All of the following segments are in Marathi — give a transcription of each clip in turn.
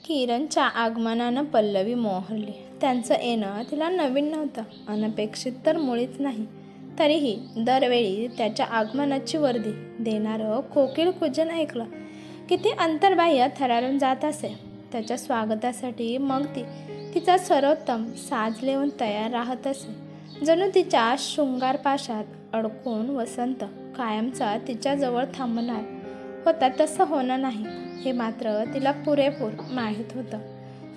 किरणच्या आगमनानं पल्लवी मोहरली. त्यांचं येणं तिला नवीन नव्हतं, अनपेक्षित तर मुळीच नाही. तरीही दरवेळी त्याच्या आगमनाची वर्दी देणारं कोकिळ कूजन ऐकलं की ती अंतर्बाह्य थरारून जात असे. त्याच्या स्वागतासाठी मग ती तिचा सर्वोत्तम साज लेवून तयार राहत असे. जणू तिच्या शृंगारपाशात अडकून वसंत कायमचा तिच्याजवळ थांबणार होता. तसं होणं नाही हे मात्र तिला पुरेपूर माहीत होतं.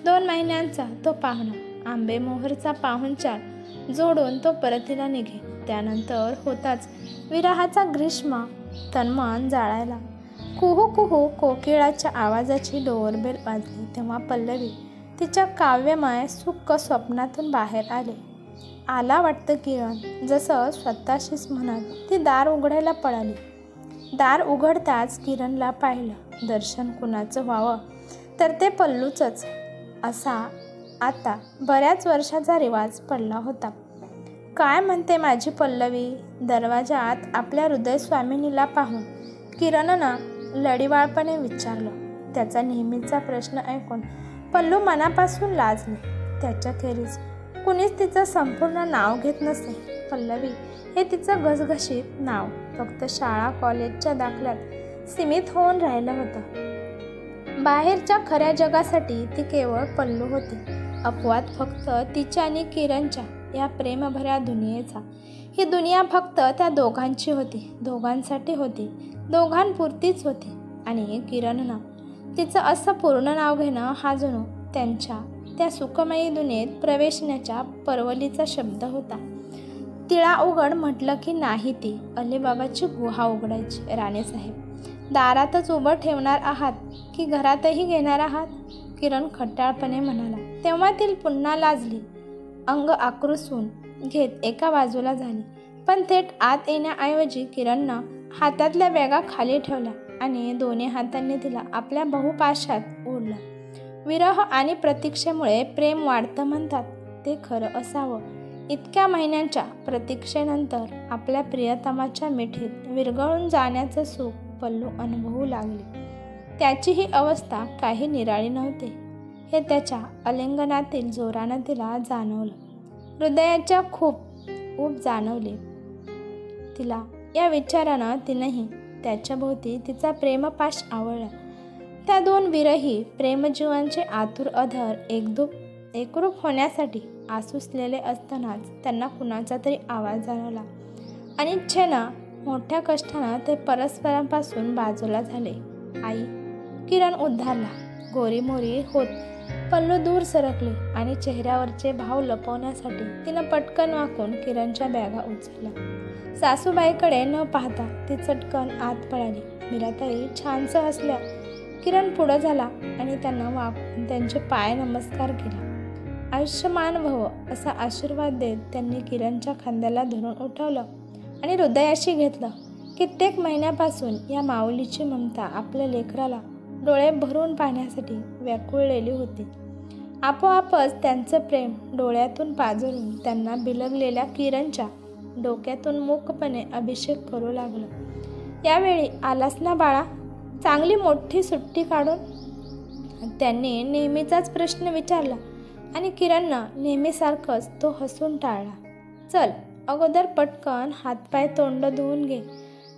2 महिन्यांचा तो पाहुणा, आंबेमोहोरचा पाहुणचार जोडून तो परतीला निघे. त्यानंतर होताच विरहाचा ग्रीष्म तन्मन जाळायला. कुहू कुहू कोकिळाच्या आवाजाची डोरबेल वाजली तेव्हा पल्लवी तिच्या काव्यमय सुख स्वप्नातून बाहेर आले. आला वाटतं किरण, जसं स्वतःशीच म्हणत ती दार उघडायला पळाली. दार उघडताच किरणला पाहिलं. दर्शन कुणाचं व्हावं तर ते पल्लूचंच असा आता बऱ्याच वर्षाचा रिवाज पडला होता. काय म्हणते माझी पल्लवी? दरवाजात आपल्या हृदयस्वामिनीला पाहून किरणनं लढीवाळपणे विचारलं. त्याचा नेहमीचा प्रश्न ऐकून पल्लू मनापासून लाजली. त्याच्याखेरीज कुणीच तिचं संपूर्ण नाव घेत नसे. पल्लवी हे तिचं घसघशीत नाव फक्त शाळा कॉलेजच्या दाखल्यात सीमित होऊन राहिलं होतं. बाहेरच्या खऱ्या जगासाठी ती केवळ पल्लू होती. अपवाद फक्त तिच्या आणि किरणच्या या प्रेमभऱ्या दुनियेचा. ही दुनिया फक्त त्या दोघांची होती, दोघांसाठी होती, दोघांपुरतीच होती. आणि किरणनं तिचं असं पूर्ण नाव घेणं हा जणू त्यांच्या त्या सुखमयी दुनियेत प्रवेशण्याच्या परवलीचा शब्द होता. तिळा उघड म्हटलं की नाही ती अलीबाबाची गुहा उघडायची. राणेसाहेब, दारातच उभं ठेवणार आहात की घरातही घेणार आहात? किरण खट्याळपणे म्हणाला. तेव्हा ती पुन्हा लाजली. अंग आक्रोशून घेत एका बाजूला झाली. पण थेट आत येण्याऐवजी किरणनं हातातल्या बॅगा खाली ठेवल्या आणि दोन्ही हातांनी तिला आपल्या बहुपाशात ओढलं. विरह आणि प्रतीक्षेमुळे प्रेम वाढतं म्हणतात, ते खरं असावं. इतक्या महिन्यांच्या प्रतीक्षेनंतर आपल्या प्रियतमाच्या मिठीत विरघळून जाण्याचं सुख पल्लू अनुभवू लागली. त्याची ही अवस्था काही निराळी नव्हती हे त्याच्या आलिंगनातील जोरानं तिला जाणवलं. हृदयाच्या खूप ऊब जाणवली तिला. या विचारानं तिनंही त्याच्याभोवती तिचा प्रेमपाश आवळला. त्या 2 विरही प्रेमजीवांचे आतुर अधर एकरूप होण्यासाठी आसुसलेले असतानाच त्यांना कुणाचा तरी आवाज जाणवला. अनिच्छेनं मोठ्या कष्टानं ते परस्परांपासून बाजूला झाले. आई! किरण उद्धारला. गोरीमोरी होत पल्लू दूर सरकली आणि चेहऱ्यावरचे भाव लपवण्यासाठी तिनं पटकन वाकून किरणच्या बॅगा उचलल्या. सासूबाईकडे न पाहता ती चटकन आत पळाली. मीराताई छानसं हसल्या. किरण पुढं झाला आणि त्यांना वाकून त्यांचे पाय नमस्कार केला. आयुष्यमान भव असा आशीर्वाद देत त्यांनी किरणच्या खांद्याला धरून उठवलं आणि हृदयाशी घेतलं. कित्येक महिन्यापासून या माऊलीची ममता आपल्या लेकराला डोळे भरून पाहण्यासाठी व्याकुळलेली होती. आपोआपच त्यांचं प्रेम डोळ्यातून पाझरून त्यांना बिलगलेल्या किरणच्या डोक्यातून मूकपणे अभिषेक करू लागलं. यावेळी आलास ना बाळा, चांगली मोठी सुट्टी काढून? त्यांनी नेहमीचाच प्रश्न विचारला आणि किरणनं नेहमीसारखंच तो हसून टाळला. चल, अगोदर पटकन हातपाय तोंड धुवून घे,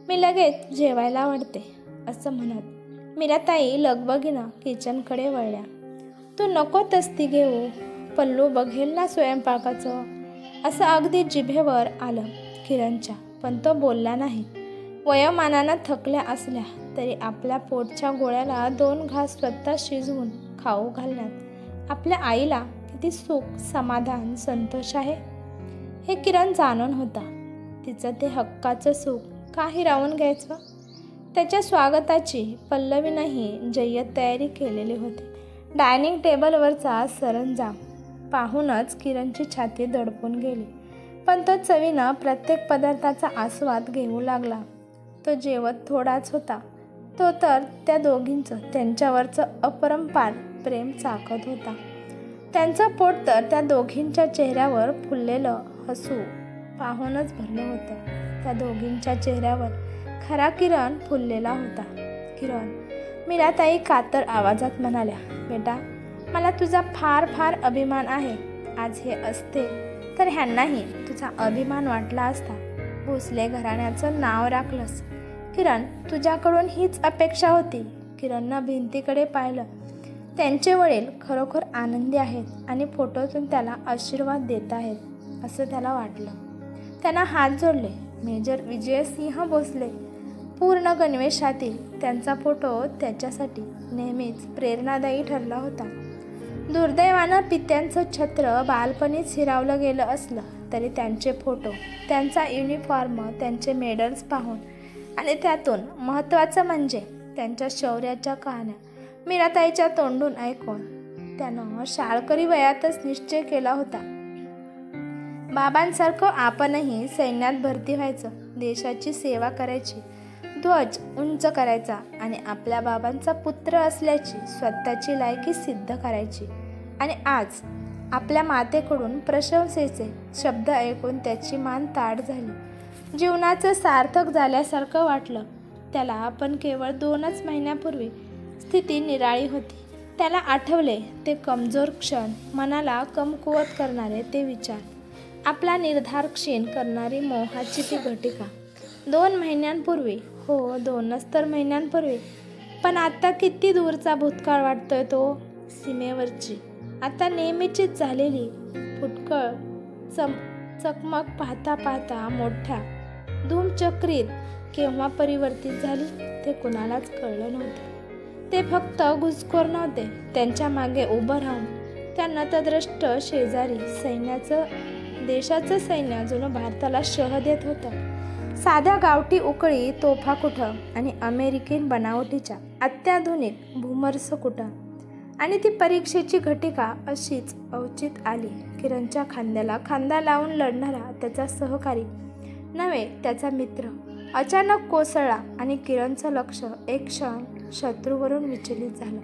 मी लगेच जेवायला वाढते असं म्हणत मीराताई लगबगीनं किचनकडे वळल्या. तू नको तस्ती घेऊ, पल्लू बघेल ना स्वयंपाकाचं असं अगदी जिभेवर आलं किरणच्या. पण तो बोलला नाही. वयोमानानं थकल्या असल्या तरी आपल्या पोटच्या गोळ्याला 2 घास स्वतः शिजवून खाऊ घालण्यात आपल्या आईला किती सुख, समाधान, संतोष आहे हे किरण जाणून होता. तिचं ते हक्काचं सुख काही राहून घ्यायचं? त्याच्या स्वागताची पल्लवीनंही जय्यत तयारी केलेली होती. डायनिंग टेबलवरचा सरंजाम पाहूनच किरणची छाती दडपून गेली. पण तो चवीनं प्रत्येक पदार्थाचा आस्वाद घेऊ लागला. तो जेवत थोडाच होता, तो तर त्या दोघींचं त्यांच्यावरचं अपरंपार प्रेम चाखत होता. त्यांचं पोट तर त्या दोघींच्या चेहऱ्यावर फुललेलं हसू पाहूनच भरलं होतं. त्या दोघींच्या चेहऱ्यावर खरा किरण फुललेला होता. किरण, मीराताई कातर आवाजात म्हणाल्या. बेटा, मला तुझा फार फार अभिमान आहे. आज हे असते तर ह्यांनाही तुझा अभिमान वाटला असता. भोसले घराण्याचं नाव राखलंस. किरण, तुझ्याकडून हीच अपेक्षा होती. किरणनं भिंतीकडे पाहिलं. त्यांचे वडील खरोखर आनंदी आहेत आणि फोटोतून त्याला आशीर्वाद देत आहेत असं त्याला वाटलं. त्यांना हात जोडले. मेजर विजयसिंह भोसले पूर्ण गणवेशातील त्यांचा फोटो त्याच्यासाठी नेहमीच प्रेरणादायी ठरला होता. दुर्दैवानं पित्यांचं छत्र बालपणीच हिरावलं गेलं असलं तरी त्यांचे फोटो, त्यांचा युनिफॉर्म, त्यांचे मेडल्स पाहून आणि त्यातून महत्त्वाचं म्हणजे त्यांच्या शौर्याच्या कहाण्या मीराताईच्या तोंडून ऐकून त्यानं शाळकरी वयातच निश्चय केला होता, बाबांसारखं आपणही सैन्यात भरती व्हायचं, देशाची सेवा करायची, ध्वज उंच करायचा आणि आपल्या बाबांचा पुत्र असल्याची स्वतःची लायकी सिद्ध करायची. आणि आज आपल्या मातेकडून प्रशंसेचे शब्द ऐकून त्याची मान ताठ झाली. जीवनाचं सार्थक झाल्यासारखं वाटलं त्याला. पण केवळ 2च महिन्यापूर्वी स्थिती निराळी होती. त्याला आठवले ते कमजोर क्षण, मनाला कमकुवत करणारे ते विचार, आपला निर्धार क्षीण करणारी मोहाची ती घटिका. 2 महिन्यांपूर्वी, हो 2च तर महिन्यांपूर्वी. पण आता किती दूरचा भूतकाळ वाटतोय तो. सीमेवरची आता नेहमीचीच झालेली फुटकळ चकमक पाहता पाहता मोठ्या धूमचक्रीत केव्हा परिवर्तित झाली ते कुणालाच कळलं नव्हतं. ते फक्त घुसखोर नव्हते. त्यांच्या मागे उभं राहून त्या नतद्रष्ट शेजारी देशाचं सैन्य जणू भारताला शह देत होतं. साध्या गावठी उकळी तोफा कुठं आणि अमेरिकन बनावटीच्या अत्याधुनिक भूमर्स कुठं. आणि ती परीक्षेची घटिका अशीच अवचित आली. किरणच्या खांद्याला खांदा लावून लढणारा त्याचा सहकारी नव्हे, त्याचा मित्र अचानक कोसळला आणि किरणचं लक्ष एक क्षण शत्रूवरून विचलित झालं.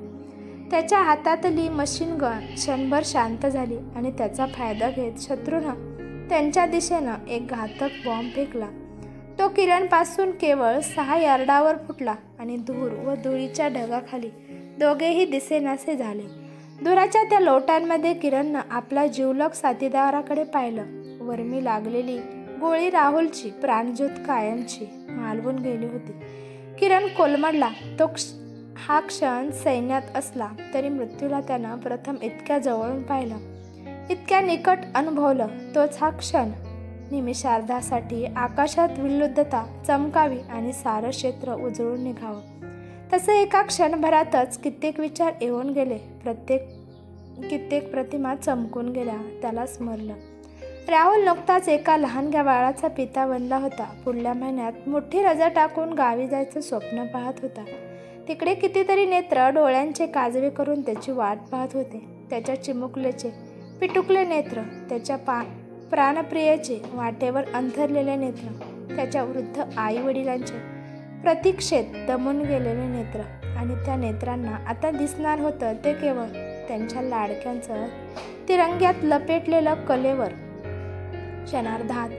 त्याच्या हातातली मशीन गन क्षणभर शांत झाली आणि त्याचा फायदा घेत शत्रूनं त्यांच्या दिशेनं एक घातक बॉम्ब फेकला. तो किरणपासून केवळ 6 यार्डावर फुटला आणि धूर व धुळीच्या ढगाखाली दोघेही दिसेनासे झाले. धुराच्या त्या लोटांमध्ये किरणनं आपला जिवलग साथीदाराकडे पाहिलं. वर्मी लागलेली गोळी राहुलची प्राणज्योत कायमची मालवून गेली होती. किरण कोलमडला. हा क्षण सैन्यात असला तरी मृत्यूला त्यानं प्रथम इतक्या जवळून पाहिलं, इतक्या निकट अनुभवलं. तोच हा क्षण. निमिषार्धासाठी आकाशात विल्लुद्धता चमकावी आणि सारं क्षेत्र उजळून निघावं. तसं एका क्षणभरातच कित्येक विचार येऊन गेले. कित्येक प्रतिमा चमकून गेल्या. त्याला स्मरलं, राहुल नुकताच एका लहानग्या बाळाचा पिता बनला होता. पुढल्या महिन्यात मोठी रजा टाकून गावी जायचं स्वप्न पाहत होता. तिकडे कितीतरी नेत्र डोळ्यांचे काजवे करून त्याची वाट पाहत होते. त्याच्या चिमुकलेचे पिटुकले नेत्र, त्याच्या प्राणप्रियेचे वाटेवर अंथरलेले नेत्र, त्याच्या वृद्ध आई वडिलांचे प्रतीक्षेत दमून गेलेले नेत्र. आणि त्या नेत्रांना आता दिसणार होतं ते केवळ त्यांच्या लाडक्यांचं तिरंग्यात लपेटलेलं कलेवर. क्षणार्धात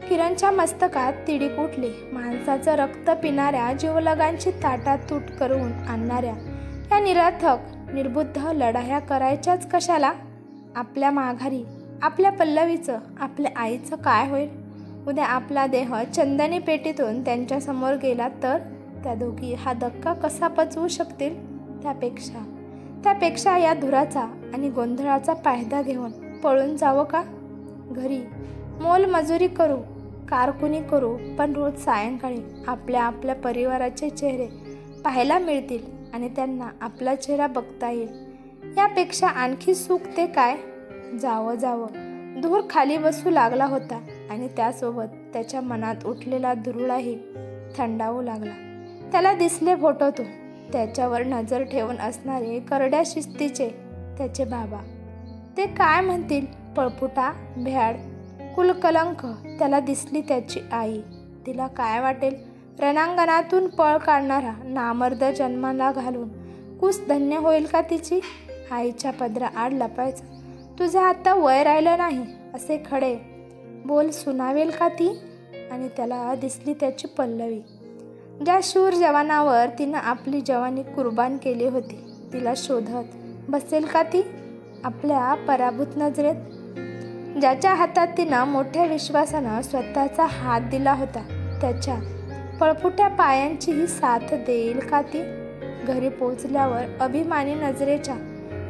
किरणच्या मस्तकात तिडीक उठली. माणसाचं रक्त पिणाऱ्या जीवलगांची ताटात तूट करून आणणाऱ्या या निरर्थक निर्बुद्ध लढाया करायच्याच कशाला. आपल्या माघारी आपल्या पल्लवीचं, आपल्या आईचं काय होईल. उद्या आपला देह चंदनी पेटीतून त्यांच्यासमोर गेला तर त्या दोघी हा धक्का कसा पचवू शकतील. त्यापेक्षा या धुराचा आणि गोंधळाचा फायदा घेऊन पळून जावं का. घरी मोलमजुरी करू, कारकुनी करू, पण रोज सायंकाळी आपल्या परिवाराचे चेहरे पाहायला मिळतील आणि त्यांना आपला चेहरा बघता येईल. यापेक्षा आणखी सुख ते काय. जावं धूर खाली बसू लागला होता आणि त्यासोबत त्याच्या मनात उठलेला धुरुळाही थंडावू लागला. त्याला दिसले फोटोतून त्याच्यावर नजर ठेवून असणारे करड्या शिस्तीचे त्याचे बाबा. ते काय म्हणतील. पळपुटा, भ्याड, कुलकलंक. त्याला दिसली त्याची आई. तिला काय वाटेल. रणांगणातून पळ काढणारा नामर्द जन्माला घालून कुस धन्य होईल का तिची. आईच्या पदराआड लपायचं. तुझं आता वय राहिलं नाही असे खडे बोल सुनावेल का ती. आणि त्याला दिसली त्याची पल्लवी. ज्या शूर जवानावर तिनं आपली जवानी कुर्बान केली होती, तिला शोधत बसेल का ती. आपल्या पराभूत नजरेत. ज्याच्या हातात तिनं मोठ्या विश्वासानं स्वतःचा हात दिला होता त्याच्या पळपुट्या पायांचीही साथ देईल का ती? घरी पोचल्यावर अभिमानी नजरेच्या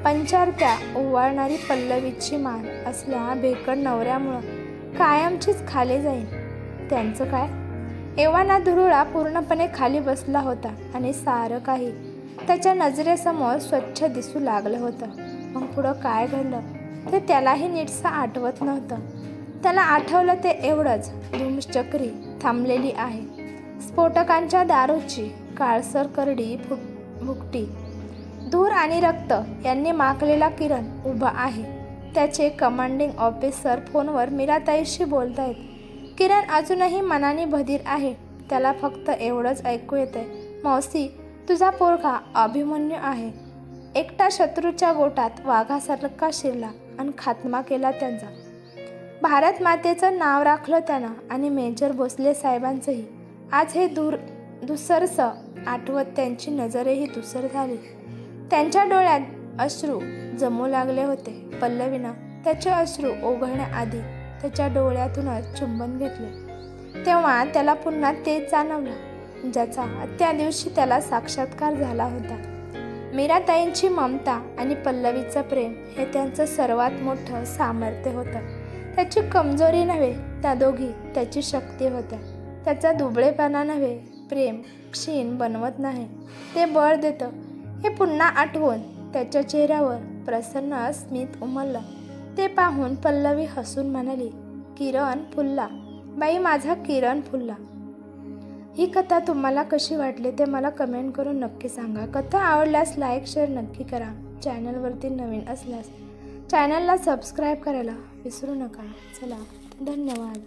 पंचारत्या ओवाळणारी पल्लवीची मान असल्या भेकड नवऱ्यामुळं कायमचीच खाली जाईल. त्यांचं काय? एव्हाना धुरुळा पूर्णपणे खाली बसला होता आणि सारं काही त्याच्या नजरेसमोर स्वच्छ दिसू लागलं होतं. मग पुढं काय घडलं ते त्यालाही नीटसं आठवत नव्हतं. त्याला आठवलं ते एवढंच, धूमचक्री थांबलेली आहे. स्फोटकांच्या दारूची काळसर करडी भुकटी, धूर आणि रक्त यांनी माखलेला किरण उभा आहे. त्याचे कमांडिंग ऑफिसर फोनवर मीराताईशी बोलतायत. किरण अजूनही मनाने बधीर आहे. त्याला फक्त एवढंच ऐकू येतंय, मावशी तुझा पोरगा अभिमन्यू आहे. एकटा शत्रूच्या गोटात वाघासारखा शिरला आणि खात्मा केला त्यांचा. भारत मातेचं नाव राखलं त्यानं आणि मेजर भोसले साहेबांचंही. आज हे दुसरसं आठवत त्यांची नजरही दुसर झाली. त्यांच्या डोळ्यात अश्रू जमू लागले होते. पल्लवीनं त्याचे अश्रू ओघळण्याआधी त्याच्या डोळ्यातूनच चुंबन घेतले. तेव्हा त्याला पुन्हा तेच जाणवलं ज्याचा त्या दिवशी त्याला साक्षात्कार झाला होता. मीराताईंची ममता आणि पल्लवीचं प्रेम हे त्यांचं सर्वात मोठं सामर्थ्य होतं. त्याची कमजोरी नव्हे, त्या दोघी त्याची शक्ती होत्या. त्याचा दुबळेपणा नव्हे, प्रेम क्षीण बनवत नाही, ते बळ देतं. हे पुन्हा आठवून त्याच्या चेहऱ्यावर प्रसन्न स्मित उमललं. ते पाहून पल्लवी हसून म्हणाली, किरण फुलला बाई, माझा किरण फुलला. ही कथा तुम्हाला कशी वाटली ते मला कमेंट करून नक्की सांगा. कथा आवडल्यास लाईक शेअर नक्की करा. चॅनलवरती नवीन असल्यास चॅनलला सबस्क्राईब करायला विसरू नका. चला, धन्यवाद.